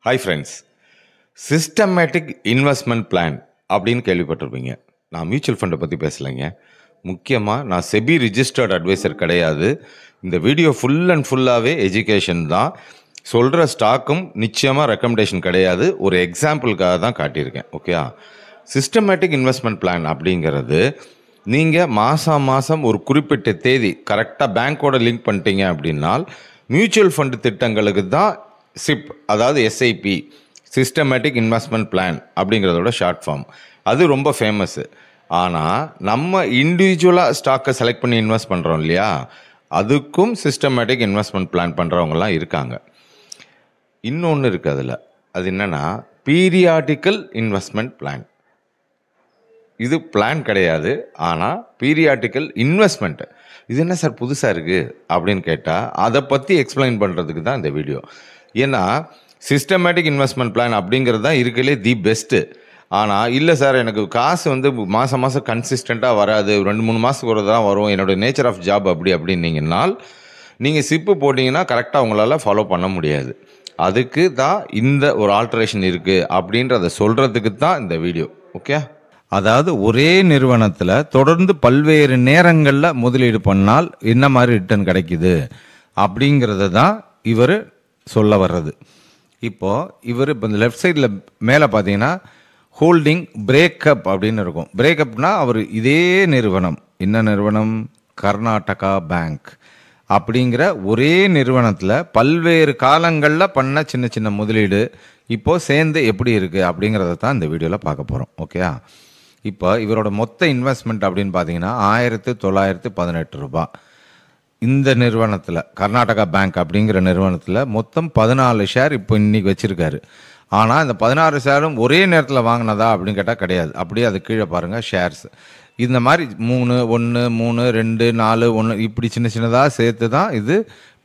Hi friends, systematic investment plan அப்படின்னு கேள்விப்பட்டிருப்பீங்க. நான் மியூச்சுவல் ஃபண்டை பற்றி பேசலைங்க. முக்கியமாக நான் செபி ரிஜிஸ்டர்ட் அட்வைசர் கிடையாது. இந்த வீடியோ ஃபுல் அண்ட் ஃபுல்லாகவே எஜுகேஷன் தான். சொல்கிற ஸ்டாக்கும் நிச்சயமாக ரெக்கமெண்டேஷன் கிடையாது. ஒரு எக்ஸாம்பிளுக்காக தான் காட்டியிருக்கேன். ஓகே, சிஸ்டமேட்டிக் இன்வெஸ்ட்மெண்ட் பிளான் அப்படிங்கிறது நீங்கள் மாதம் ஒரு குறிப்பிட்ட தேதி கரெக்டாக பேங்க்கோட லிங்க் பண்ணிட்டீங்க அப்படின்னால் மியூச்சுவல் ஃபண்டு திட்டங்களுக்கு தான் சிப், அதாவது எஸ்ஐபி, சிஸ்டமேட்டிக் இன்வெஸ்ட்மெண்ட் பிளான் அப்படிங்கிறதோட ஷார்ட் ஃபார்ம். அது ரொம்ப ஃபேமஸ்ஸு. ஆனால் நம்ம இண்டிவிஜுவலாக ஸ்டாக்கை செலக்ட் பண்ணி இன்வெஸ்ட் பண்ணுறோம் இல்லையா, அதுக்கும் சிஸ்டமேட்டிக் இன்வெஸ்ட்மெண்ட் பிளான் பண்ணுறவங்கலாம் இருக்காங்க. இன்னொன்று இருக்குது அதில். அது என்னென்னா பீரியாடிக்கல் இன்வெஸ்ட்மெண்ட் பிளான். இது பிளான் கிடையாது, ஆனால் பீரியாடிக்கல் இன்வெஸ்ட்மெண்ட். இது என்ன சார் புதுசாக இருக்குது அப்படின்னு கேட்டால் அதை பற்றி எக்ஸ்பிளைன் பண்ணுறதுக்கு தான் இந்த வீடியோ. ஏன்னா சிஸ்டமேட்டிக் இன்வெஸ்ட்மெண்ட் பிளான் அப்படிங்கிறது தான் இருக்கிறதுலே தி பெஸ்ட்டு. ஆனால் இல்லை சார், எனக்கு காசு மாதம் கன்சிஸ்டண்ட்டாக வராது, 2-3 மாதத்துக்கு ஒரு தான் வரும், என்னோடய நேச்சர் ஆஃப் ஜாப் அப்படின்னீங்கன்னால் நீங்கள் சிப்பு போட்டிங்கன்னா கரெக்டாக உங்களால் ஃபாலோ பண்ண முடியாது. அதுக்கு தான் இந்த ஒரு ஆல்ட்ரேஷன் இருக்குது அப்படின்றத சொல்கிறதுக்கு தான் இந்த வீடியோ. ஓகே, அதாவது ஒரே நிறுவனத்தில் தொடர்ந்து பல்வேறு நேரங்களில் முதலீடு பண்ணால் என்ன மாதிரி ரிட்டர்ன் கிடைக்குது அப்படிங்கிறத தான் இவர் சொல்ல வர்றது. இப்போது இப்போ இந்த லெஃப்ட் சைடில் மேலே பார்த்தீங்கன்னா ஹோல்டிங் பிரேக்கப் அப்படின்னு இருக்கும். பிரேக்கப்னா அவர் இதே நிறுவனம், என்ன நிறுவனம், கர்நாடகா பேங்க் அப்படிங்கிற ஒரே நிறுவனத்தில் பல்வேறு காலங்களில் பண்ண சின்ன சின்ன முதலீடு இப்போது சேர்ந்து எப்படி இருக்குது அப்படிங்கிறத தான் இந்த வீடியோவில் பார்க்க போகிறோம். ஓகே, இப்போ இவரோட மொத்த இன்வெஸ்ட்மெண்ட் அப்படின்னு பார்த்தீங்கன்னா 1918 ரூபாய். இந்த நிறுவனத்தில், கர்நாடகா பேங்க் அப்படிங்கிற நிறுவனத்தில் மொத்தம் 14 ஷேர் இப்போ இன்றைக்கி வச்சுருக்காரு. ஆனால் இந்த 16 ஷேரும் ஒரே நேரத்தில் வாங்கினதா அப்படின்னு கேட்டால் கிடையாது. அப்படியே அது கீழே பாருங்கள் ஷேர்ஸ். இந்த மாதிரி 3, 1, 3, 2, 4, 1 இப்படி சின்ன சின்னதாக சேர்த்து தான் இது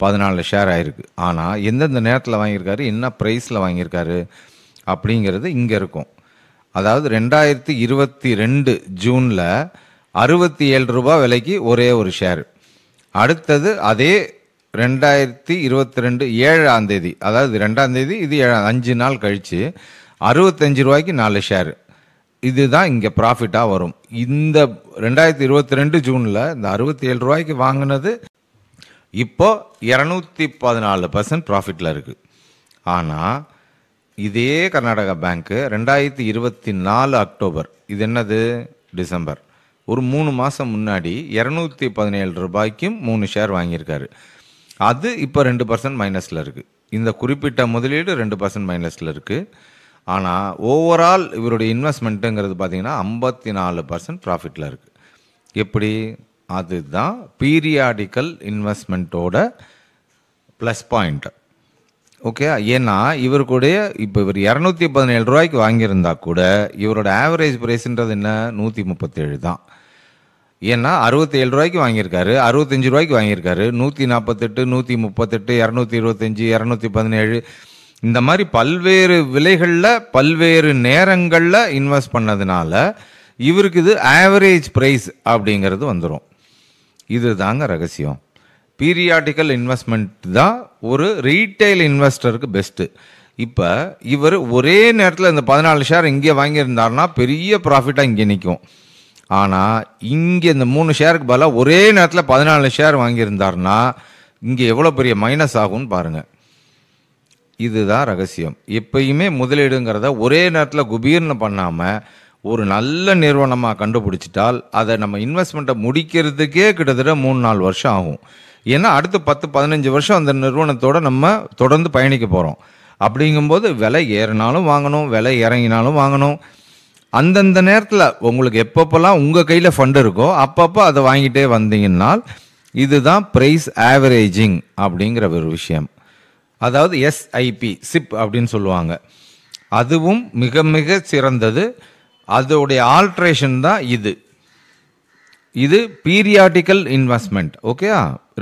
14 ஷேர் ஆகிருக்கு. ஆனால் எந்தெந்த நேரத்தில் வாங்கியிருக்காரு, என்ன ப்ரைஸில் வாங்கியிருக்காரு அப்படிங்கிறது இங்கே இருக்கும். அதாவது 2022 ஜூனில் 67 ரூபா விலைக்கு ஒரே ஒரு ஷேர். அடுத்தது அதே 2022 7ஆம் தேதி, அதாவது 2ஆம் தேதி, இது 5 நாள் கழித்து 65 ரூபாய்க்கு 4 ஷேர். இதுதான் இங்கே ப்ராஃபிட்டாக வரும். இந்த 2022 ஜூனில் இந்த 67 ரூபாய்க்கு வாங்கினது இப்போது 214% ப்ராஃபிட்டில் இருக்குது. ஆனால் இதே கர்நாடகா பேங்க்கு 2024 அக்டோபர், இது என்னது டிசம்பர், ஒரு 3 மாதம் முன்னாடி 217 ரூபாய்க்கும் 3 ஷேர் வாங்கியிருக்காரு. அது இப்போ 2% மைனஸில் இருக்குது. இந்த குறிப்பிட்ட முதலீடு 2% மைனஸில் இருக்குது. ஆனால் ஓவரால் இவருடைய இன்வெஸ்ட்மெண்ட்டுங்கிறது பார்த்திங்கன்னா 54% ப்ராஃபிட்டில் இருக்குது. எப்படி? அதுதான் பீரியாடிக்கல் இன்வெஸ்ட்மெண்ட்டோட ப்ளஸ் பாயிண்ட். ஓகே, ஏன்னா இவருடைய இப்போ இவர் 217 ரூபாய்க்கு வாங்கியிருந்தா கூட இவரோட ஆவரேஜ் ப்ரைஸுன்றது என்ன, 137 தான். ஏன்னா 67 ரூபாய்க்கு வாங்கியிருக்காரு, 65 ரூபாய்க்கு வாங்கியிருக்காரு, 148, 138, 225, 217 இந்த மாதிரி பல்வேறு விலைகளில் பல்வேறு நேரங்களில் இன்வெஸ்ட் பண்ணதுனால இவருக்கு இது ஆவரேஜ் ப்ரைஸ் அப்படிங்கிறது வந்துடும். இது தாங்க ரகசியம். பீரியாடிக்கல் இன்வெஸ்ட்மெண்ட் தான் ஒரு ரீட்டைல் இன்வெஸ்டருக்கு பெஸ்ட்டு. இப்போ இவர் ஒரே நேரத்தில் இந்த 14 ஷேர் இங்கே வாங்கியிருந்தாருன்னா பெரிய ப்ராஃபிட்டாக இங்கே நிற்கும். ஆனால் இங்கே இந்த 3 ஷேருக்கு பதிலாக ஒரே நேரத்தில் 14 ஷேர் வாங்கியிருந்தாருன்னா இங்கே எவ்வளோ பெரிய மைனஸ் ஆகும்னு பாருங்கள். இதுதான் ரகசியம். எப்பயுமே முதலீடுங்கிறத ஒரே நேரத்தில் குபீர்னு பண்ணாமல் ஒரு நல்ல நிறுவனமாக கண்டுபிடிச்சிட்டால் அதை நம்ம இன்வெஸ்ட்மெண்ட்டை முடிக்கிறதுக்கே கிட்டத்தட்ட 3-4 வருஷம் ஆகும். ஏன்னா அடுத்து 10-15 வருஷம் அந்த நிறுவனத்தோடு நம்ம தொடர்ந்து பயணிக்க போகிறோம். அப்படிங்கும்போது விலை ஏறினாலும் வாங்கணும், விலை இறங்கினாலும் வாங்கணும். அந்தந்த நேரத்தில் உங்களுக்கு எப்பப்போல்லாம் உங்கள் கையில் ஃபண்டு இருக்கோ அப்பப்போ அதை வாங்கிட்டே வந்தீங்கன்னால் இதுதான் ப்ரைஸ் ஆவரேஜிங் அப்படிங்கிற ஒரு விஷயம். அதாவது எஸ்ஐபி, சிப் அப்படின்னு சொல்லுவாங்க. அதுவும் மிக மிக சிறந்தது. அதோடைய ஆல்ட்ரேஷன் தான் இது பீரியாடிக்கல் இன்வெஸ்ட்மெண்ட். ஓகே,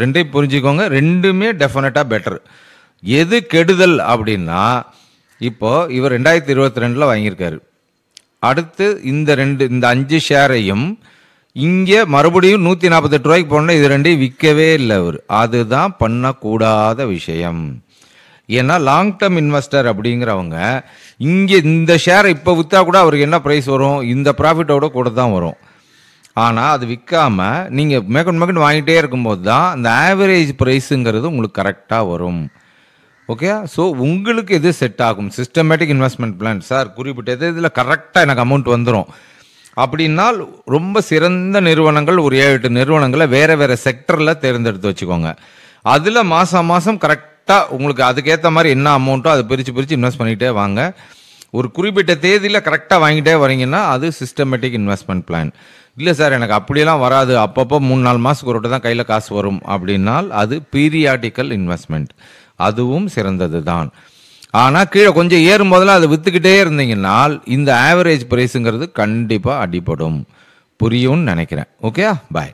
ரெண்டையும் புரிஞ்சுக்கோங்க. ரெண்டுமே டெஃபினட்டாக பெட்டர். எது கெடுதல் அப்படின்னா, இப்போது இவர் 2022 வாங்கியிருக்காரு. அடுத்து இந்த 5 ஷேரையும் இங்கே மறுபடியும் 148 ரூபாய்க்கு போனால் இது ரெண்டையும் விற்கவே இல்லை அவர். அதுதான் பண்ணக்கூடாத விஷயம். ஏன்னா லாங் டேர்ம் இன்வெஸ்டர் அப்படிங்கிறவங்க இங்கே இந்த ஷேரை இப்போ விற்றா கூட அவருக்கு என்ன ப்ரைஸ் வரும், இந்த ப்ராஃபிட்டோட கூட தான் வரும். ஆனால் அது விற்காம நீங்கள் மேற்கொண்டு வாங்கிட்டே இருக்கும்போது தான் அந்த ஆவரேஜ் ப்ரைஸுங்கிறது உங்களுக்கு கரெக்டாக வரும். ஓகே, ஸோ உங்களுக்கு எது செட் ஆகும்? சிஸ்டமேட்டிக் இன்வெஸ்ட்மெண்ட் பிளான் சார் குறிப்பிட்டது இதில் கரெக்டாக எனக்கு அமௌண்ட் வந்துடும் அப்படின்னால் ரொம்ப சிறந்த நிறுவனங்கள் ஒரு 7-8 நிறுவனங்களை வேறு வேறு செக்டரில் தேர்ந்தெடுத்து வச்சுக்கோங்க. அதில் மாதம் கரெக்டாக உங்களுக்கு அதுக்கேற்ற மாதிரி என்ன அமௌண்ட்டோ அதை பிரித்து இன்வெஸ்ட் பண்ணிகிட்டே வாங்க. ஒரு குறிப்பிட்ட தேதியில் கரெக்டாக வாங்கிட்டே வரீங்கன்னா அது சிஸ்டமேட்டிக் இன்வெஸ்ட்மெண்ட் பிளான். இல்லை சார் எனக்கு அப்படியெல்லாம் வராது, அப்பப்போ 3-4 மாதத்துக்கு ஒரு தான் கையில் காசு வரும் அப்படின்னால் அது பீரியாடிக்கல் இன்வெஸ்ட்மெண்ட், அதுவும் சிறந்தது தான். ஆனால் கீழே கொஞ்சம் ஏறும் போதெல்லாம் அதை விற்றுக்கிட்டே இருந்தீங்கன்னால் இந்த ஆவரேஜ் ப்ரைஸுங்கிறது கண்டிப்பாக அடிபடும். புரியும்னு நினைக்கிறேன். ஓகே, பாய்.